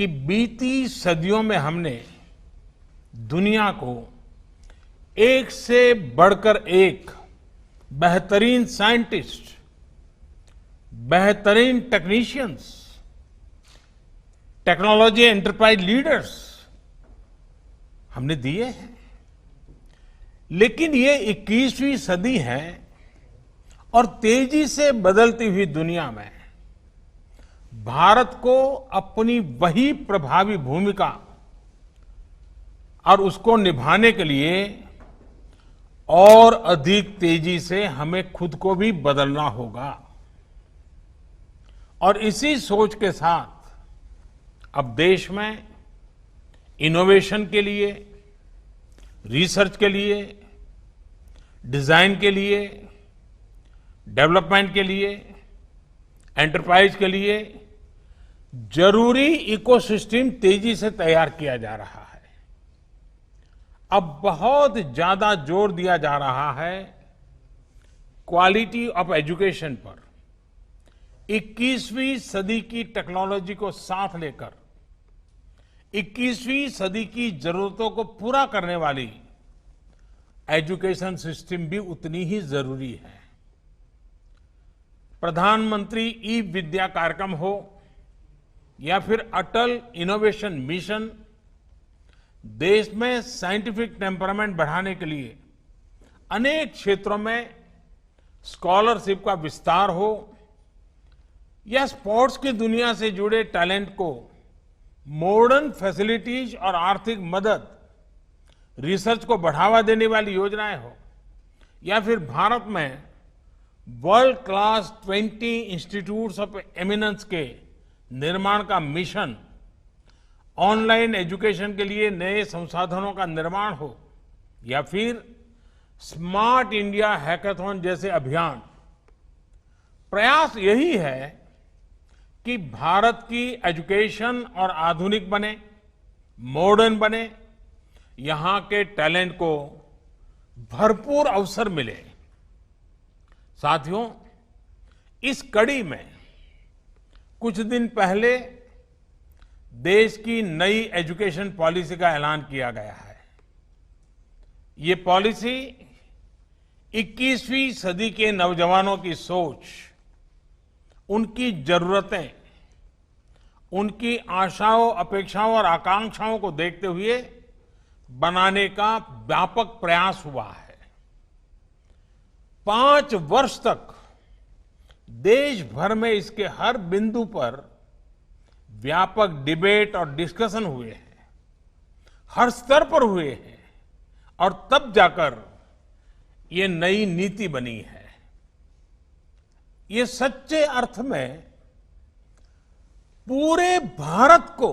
कि बीती सदियों में हमने दुनिया को एक से बढ़कर एक बेहतरीन साइंटिस्ट, बेहतरीन टेक्नीशियंस, टेक्नोलॉजी एंटरप्राइज लीडर्स हमने दिए हैं। लेकिन ये 21वीं सदी है और तेजी से बदलती हुई दुनिया में भारत को अपनी वही प्रभावी भूमिका और उसको निभाने के लिए और अधिक तेजी से हमें खुद को भी बदलना होगा। और इसी सोच के साथ अब देश में इनोवेशन के लिए, रिसर्च के लिए, डिजाइन के लिए, डेवलपमेंट के लिए, एंटरप्राइज के लिए जरूरी इकोसिस्टम तेजी से तैयार किया जा रहा है। अब बहुत ज्यादा जोर दिया जा रहा है क्वालिटी ऑफ एजुकेशन पर। 21वीं सदी की टेक्नोलॉजी को साथ लेकर 21वीं सदी की जरूरतों को पूरा करने वाली एजुकेशन सिस्टम भी उतनी ही जरूरी है। प्रधानमंत्री ई विद्या कार्यक्रम हो या फिर अटल इनोवेशन मिशन, देश में साइंटिफिक टेम्परामेंट बढ़ाने के लिए अनेक क्षेत्रों में स्कॉलरशिप का विस्तार हो या स्पोर्ट्स की दुनिया से जुड़े टैलेंट को मॉडर्न फैसिलिटीज और आर्थिक मदद, रिसर्च को बढ़ावा देने वाली योजनाएं हो या फिर भारत में world class 20 institutes of eminence के निर्माण का मिशन, ऑनलाइन एजुकेशन के लिए नए संसाधनों का निर्माण हो या फिर स्मार्ट इंडिया हैकाथॉन जैसे अभियान, प्रयास यही है कि भारत की एजुकेशन और आधुनिक बने, मॉडर्न बने, यहां के टैलेंट को भरपूर अवसर मिले। साथियों, इस कड़ी में कुछ दिन पहले देश की नई एजुकेशन पॉलिसी का ऐलान किया गया है। ये पॉलिसी 21वीं सदी के नौजवानों की सोच, उनकी जरूरतें, उनकी आशाओं, अपेक्षाओं और आकांक्षाओं को देखते हुए बनाने का व्यापक प्रयास हुआ है। 5 वर्ष तक देश भर में इसके हर बिंदु पर व्यापक डिबेट और डिस्कशन हुए हैं, हर स्तर पर हुए हैं और तब जाकर ये नई नीति बनी है। ये सच्चे अर्थ में पूरे भारत को,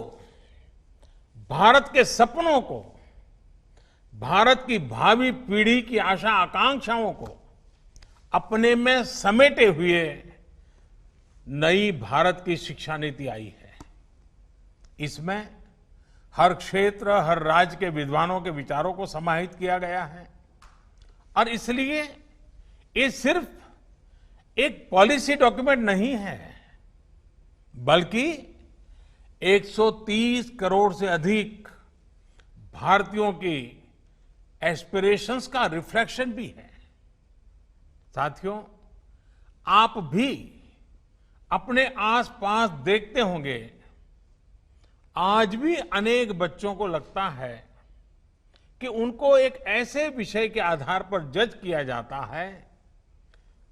भारत के सपनों को, भारत की भावी पीढ़ी की आशा आकांक्षाओं को अपने में समेटे हुए नई भारत की शिक्षा नीति आई है। इसमें हर क्षेत्र, हर राज्य के विद्वानों के विचारों को समाहित किया गया है और इसलिए ये सिर्फ एक पॉलिसी डॉक्यूमेंट नहीं है, बल्कि 130 करोड़ से अधिक भारतीयों की एस्पिरेशंस का रिफ्लेक्शन भी है। साथियों, आप भी अपने आसपास देखते होंगे, आज भी अनेक बच्चों को लगता है कि उनको एक ऐसे विषय के आधार पर जज किया जाता है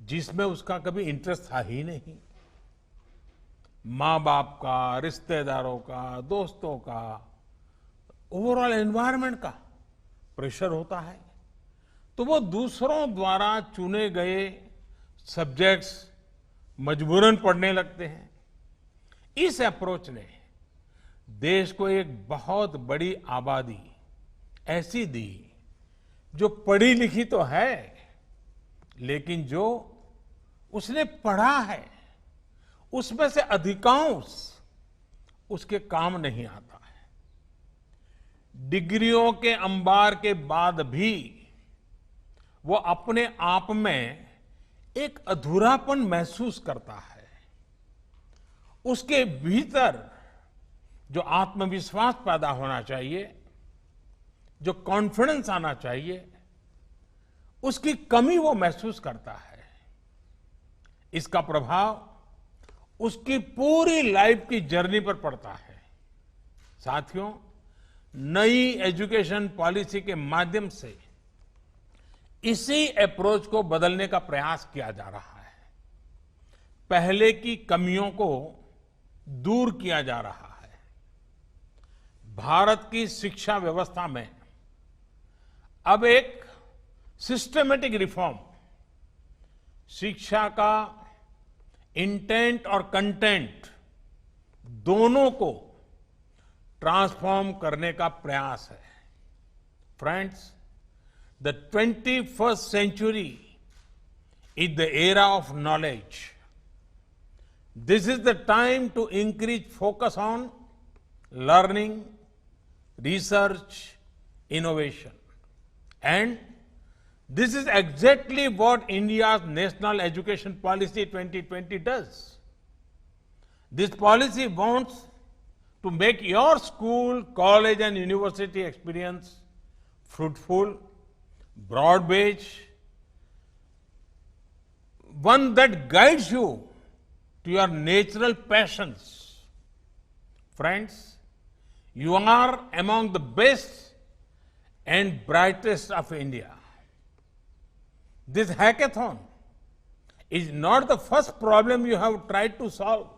जिसमें उसका कभी इंटरेस्ट था ही नहीं। माँ बाप का, रिश्तेदारों का, दोस्तों का, ओवरऑल एनवायरनमेंट का प्रेशर होता है, तो वो दूसरों द्वारा चुने गए सब्जेक्ट्स मजबूरन पढ़ने लगते हैं। इस अप्रोच ने देश को एक बहुत बड़ी आबादी ऐसी दी जो पढ़ी लिखी तो है, लेकिन जो उसने पढ़ा है उसमें से अधिकांश उसके काम नहीं आता है। डिग्रियों के अंबार के बाद भी वो अपने आप में एक अधूरापन महसूस करता है। उसके भीतर जो आत्मविश्वास पैदा होना चाहिए, जो कॉन्फिडेंस आना चाहिए, उसकी कमी वो महसूस करता है। इसका प्रभाव उसकी पूरी लाइफ की जर्नी पर पड़ता है। साथियों, नई एजुकेशन पॉलिसी के माध्यम से इसी अप्रोच को बदलने का प्रयास किया जा रहा है। पहले की कमियों को दूर किया जा रहा है। भारत की शिक्षा व्यवस्था में अब एक सिस्टमेटिक रिफॉर्म, शिक्षा का इंटेंट और कंटेंट दोनों को ट्रांसफॉर्म करने का प्रयास है। Friends, the 21st century is the era of knowledge. This is the time to increase focus on learning, research, innovation. And this is exactly what India's National Education Policy 2020 does. This policy wants to make your school, college and university experience fruitful, broad-based, one that guides you to your natural passions. Friends, you are among the best and brightest of India. This hackathon is not the first problem you have tried to solve,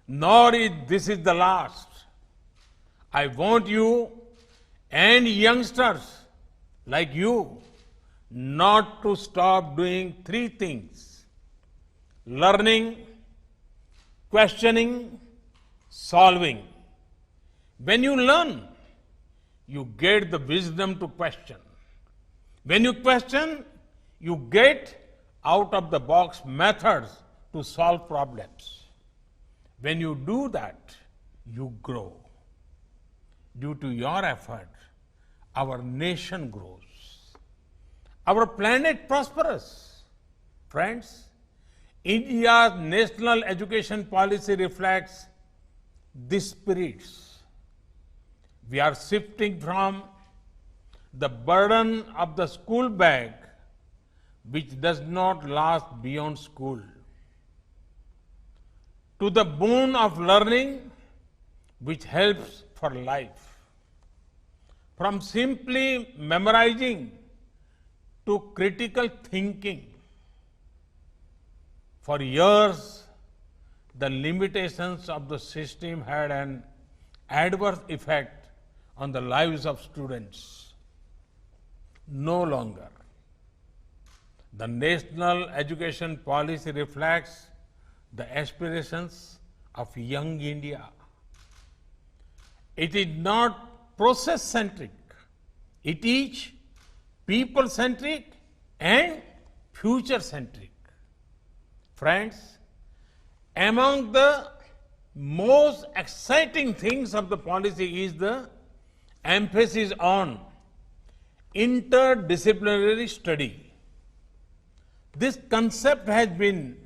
nor is this the last. I want you and youngsters like you not to stop doing three things: learning, questioning, solving. When you learn, you get the wisdom to question. When you question, you get out of the box methods to solve problems. When you do that, you grow. Due to your effort, our nation grows. Our planet prospers. Friends, India's national education policy reflects these spirits. We are shifting from the burden of the school bag, which does not last beyond school, to the boon of learning, which helps for life. From simply memorizing to critical thinking. For years, the limitations of the system had an adverse effect on the lives of students. No longer. The national education policy reflects the aspirations of young India. It is not process-centric. It is people-centric and future-centric. Friends, among the most exciting things of the policy is the emphasis on interdisciplinary study. This concept has been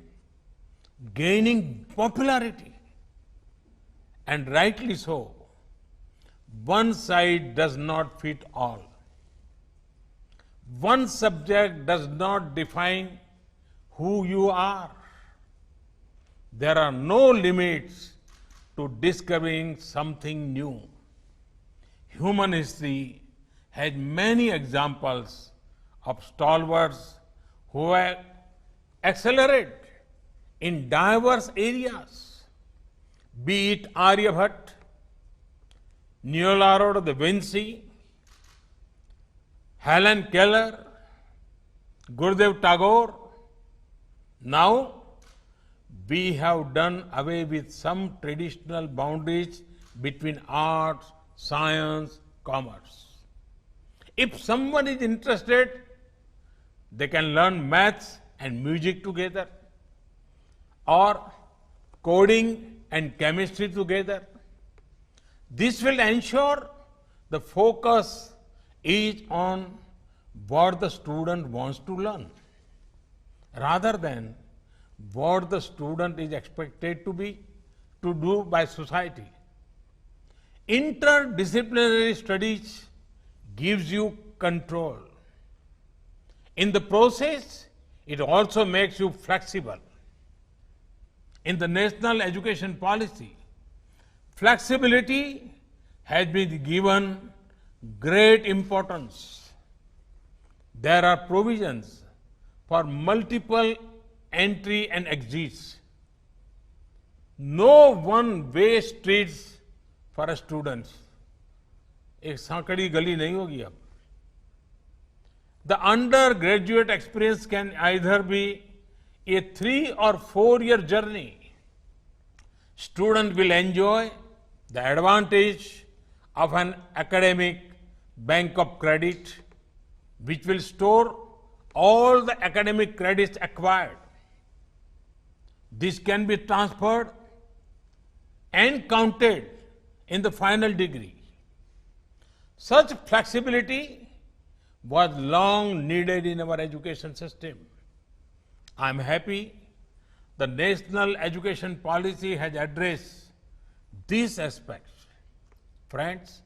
gaining popularity, and rightly so. One size does not fit all. One subject does not define who you are. There are no limits to discovering something new. Human history has many examples of stalwarts who have accelerated in diverse areas, be it Aryabhatta, Leonardo da Vinci, Helen Keller, Gurudev Tagore. Now, we have done away with some traditional boundaries between arts, science, commerce. If someone is interested, they can learn maths and music together, or coding and chemistry together. This will ensure the focus is on what the student wants to learn, rather than what the student is expected to do by society. Interdisciplinary studies gives you control. In the process, it also makes you flexible. In the national education policy, flexibility has been given great importance. There are provisions for multiple entry and exits. No one-way streets for students. एक सांकड़ी गली नहीं होगी अब. The undergraduate experience can either be a 3 or 4 year journey. Student will enjoy the advantage of an academic bank of credit, which will store all the academic credits acquired. This can be transferred and counted in the final degree. Such flexibility was long needed in our education system. I am happy the national education policy has addressed these aspects. Friends,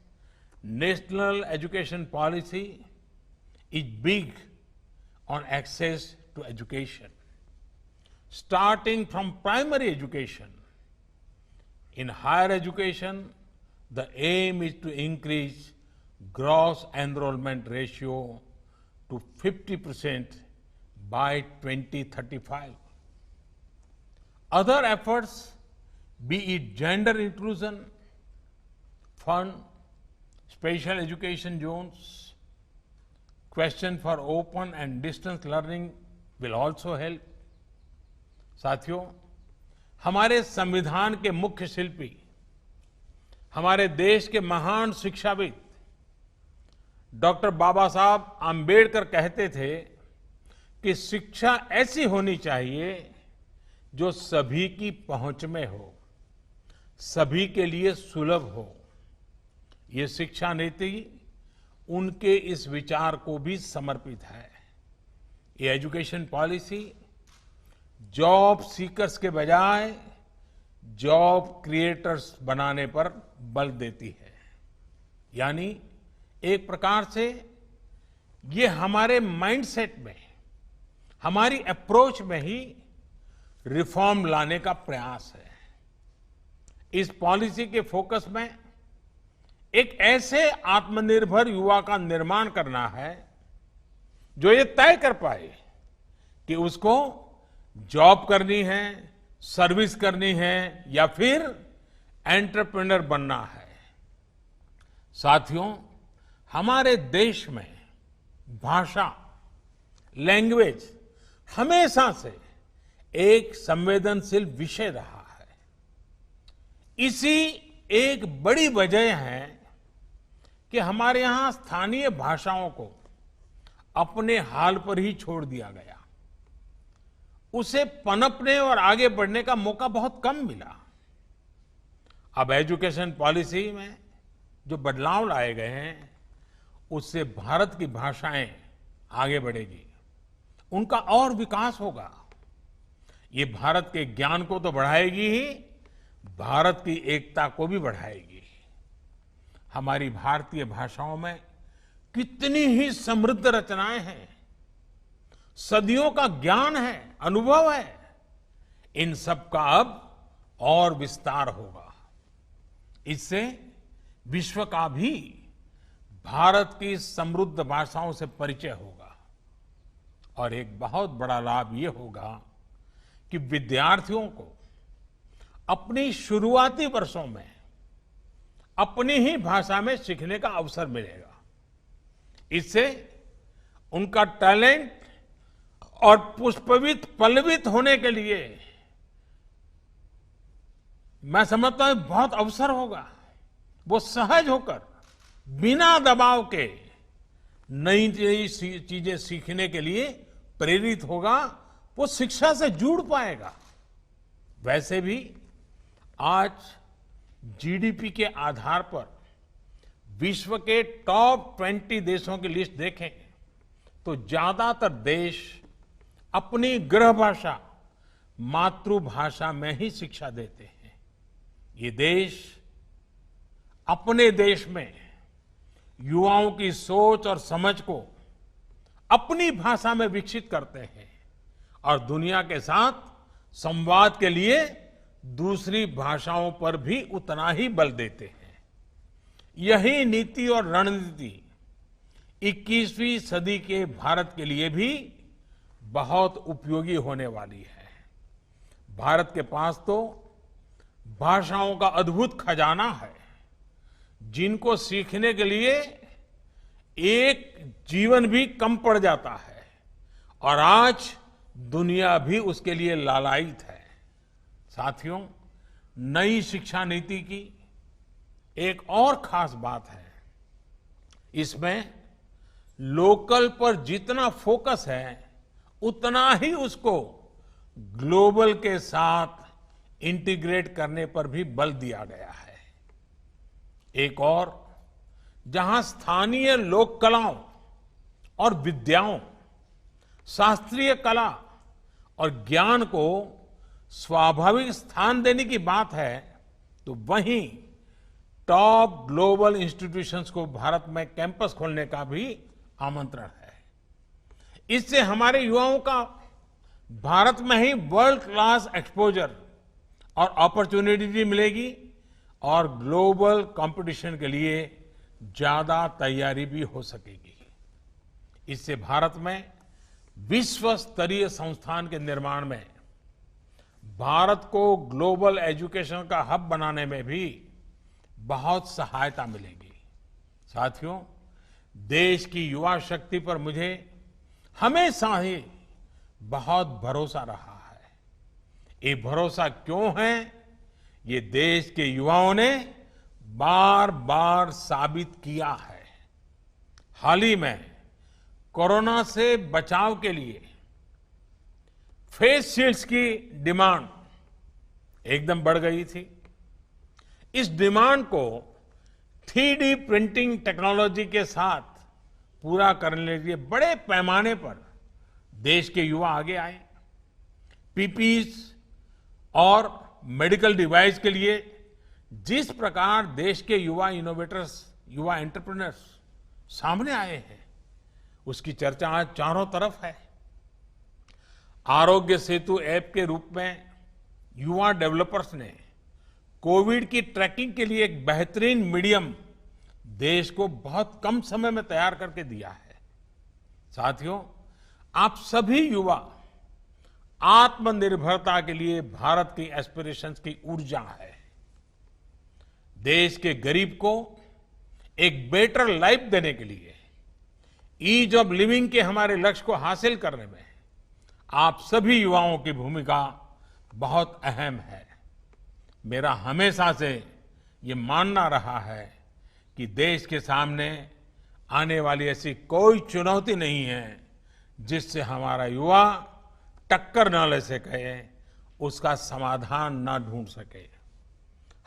national education policy is big on access to education. Starting from primary education, in higher education, the aim is to increase gross enrollment ratio to 50% by 2035. Other efforts, be it gender inclusion, fund, special education zones, question for open and distance learning will also help. साथियों, हमारे संविधान के मुख्य शिल्पी, हमारे देश के महान शिक्षाविद डॉक्टर बाबा साहब आम्बेडकर कहते थे कि शिक्षा ऐसी होनी चाहिए जो सभी की पहुंच में हो, सभी के लिए सुलभ हो. ये शिक्षा नीति उनके इस विचार को भी समर्पित है. ये एजुकेशन पॉलिसी जॉब सीकर्स के बजाय जॉब क्रिएटर्स बनाने पर बल देती है. यानी एक प्रकार से ये हमारे माइंडसेट में, हमारी अप्रोच में ही रिफॉर्म लाने का प्रयास है. इस पॉलिसी के फोकस में एक ऐसे आत्मनिर्भर युवा का निर्माण करना है जो ये तय कर पाए कि उसको जॉब करनी है, सर्विस करनी है या फिर एंटरप्रेन्योर बनना है. साथियों, हमारे देश में भाषा, लैंग्वेज हमेशा से एक संवेदनशील विषय रहा है. इसी एक बड़ी वजह है कि हमारे यहां स्थानीय भाषाओं को अपने हाल पर ही छोड़ दिया गया. उसे पनपने और आगे बढ़ने का मौका बहुत कम मिला. अब एजुकेशन पॉलिसी में जो बदलाव लाए गए हैं, उससे भारत की भाषाएं आगे बढ़ेगी, उनका और विकास होगा. ये भारत के ज्ञान को तो बढ़ाएगी ही, भारत की एकता को भी बढ़ाएगी. हमारी भारतीय भाषाओं में कितनी ही समृद्ध रचनाएं हैं, सदियों का ज्ञान है, अनुभव है. इन सब का अब और विस्तार होगा. इससे विश्व का भी भारत की समृद्ध भाषाओं से परिचय होगा. और एक बहुत बड़ा लाभ ये होगा कि विद्यार्थियों को अपनी शुरुआती वर्षों में अपनी ही भाषा में सीखने का अवसर मिलेगा. इससे उनका टैलेंट और पुष्पवित पल्लवित होने के लिए मैं समझता हूं बहुत अवसर होगा. वो सहज होकर बिना दबाव के नई नई चीजें सीखने के लिए प्रेरित होगा. वो शिक्षा से जुड़ पाएगा. वैसे भी आज जीडीपी के आधार पर विश्व के टॉप 20 देशों की लिस्ट देखें तो ज्यादातर देश अपनी गृह भाषा, मातृभाषा में ही शिक्षा देते हैं. ये देश अपने देश में युवाओं की सोच और समझ को अपनी भाषा में विकसित करते हैं और दुनिया के साथ संवाद के लिए दूसरी भाषाओं पर भी उतना ही बल देते हैं। यही नीति और रणनीति 21वीं सदी के भारत के लिए भी बहुत उपयोगी होने वाली है। भारत के पास तो भाषाओं का अद्भुत खजाना है, जिनको सीखने के लिए एक जीवन भी कम पड़ जाता है और आज दुनिया भी उसके लिए लालायित है। साथियों, नई शिक्षा नीति की एक और खास बात है, इसमें लोकल पर जितना फोकस है उतना ही उसको ग्लोबल के साथ इंटीग्रेट करने पर भी बल दिया गया है। एक और, जहां स्थानीय लोक कलाओं और विद्याओं, शास्त्रीय कला और ज्ञान को स्वाभाविक स्थान देने की बात है, तो वहीं टॉप ग्लोबल इंस्टीट्यूशंस को भारत में कैंपस खोलने का भी आमंत्रण है। इससे हमारे युवाओं का भारत में ही वर्ल्ड क्लास एक्सपोजर और अपॉर्चुनिटी भी मिलेगी और ग्लोबल कंपटीशन के लिए ज्यादा तैयारी भी हो सकेगी। इससे भारत में विश्व स्तरीय संस्थान के निर्माण में, भारत को ग्लोबल एजुकेशन का हब बनाने में भी बहुत सहायता मिलेगी। साथियों, देश की युवा शक्ति पर मुझे हमेशा ही बहुत भरोसा रहा है। ये भरोसा क्यों है, ये देश के युवाओं ने बार बार साबित किया है। हाल ही में कोरोना से बचाव के लिए फेस शील्ड्स की डिमांड एकदम बढ़ गई थी। इस डिमांड को 3D प्रिंटिंग टेक्नोलॉजी के साथ पूरा करने के लिए बड़े पैमाने पर देश के युवा आगे आए। पीपीईज और मेडिकल डिवाइस के लिए जिस प्रकार देश के युवा इनोवेटर्स, युवा एंटरप्रेन्योर्स सामने आए हैं, उसकी चर्चा आज चारों तरफ है। आरोग्य सेतु ऐप के रूप में युवा डेवलपर्स ने कोविड की ट्रैकिंग के लिए एक बेहतरीन मीडियम देश को बहुत कम समय में तैयार करके दिया है। साथियों, आप सभी युवा आत्मनिर्भरता के लिए भारत की एस्पिरेशंस की ऊर्जा है। देश के गरीब को एक बेटर लाइफ देने के लिए, ईज ऑफ लिविंग के हमारे लक्ष्य को हासिल करने में आप सभी युवाओं की भूमिका बहुत अहम है। मेरा हमेशा से ये मानना रहा है कि देश के सामने आने वाली ऐसी कोई चुनौती नहीं है जिससे हमारा युवा टक्कर न ले सके, उसका समाधान न ढूंढ सके।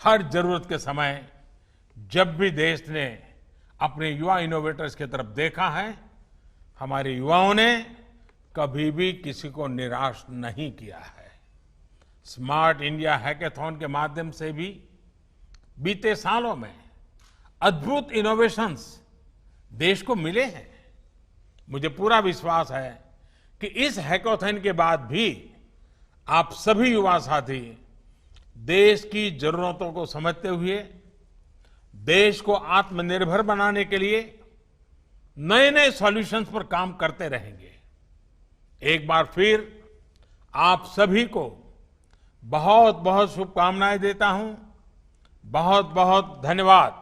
हर जरूरत के समय जब भी देश ने अपने युवा इनोवेटर्स की तरफ देखा है, हमारे युवाओं ने कभी भी किसी को निराश नहीं किया है। स्मार्ट इंडिया हैकाथॉन के माध्यम से भी बीते सालों में अद्भुत इनोवेशंस देश को मिले हैं। मुझे पूरा विश्वास है कि इस हैकाथॉन के बाद भी आप सभी युवा साथी देश की जरूरतों को समझते हुए देश को आत्मनिर्भर बनाने के लिए नए नए सॉल्यूशंस पर काम करते रहेंगे। एक बार फिर आप सभी को बहुत बहुत शुभकामनाएं देता हूं। बहुत बहुत धन्यवाद।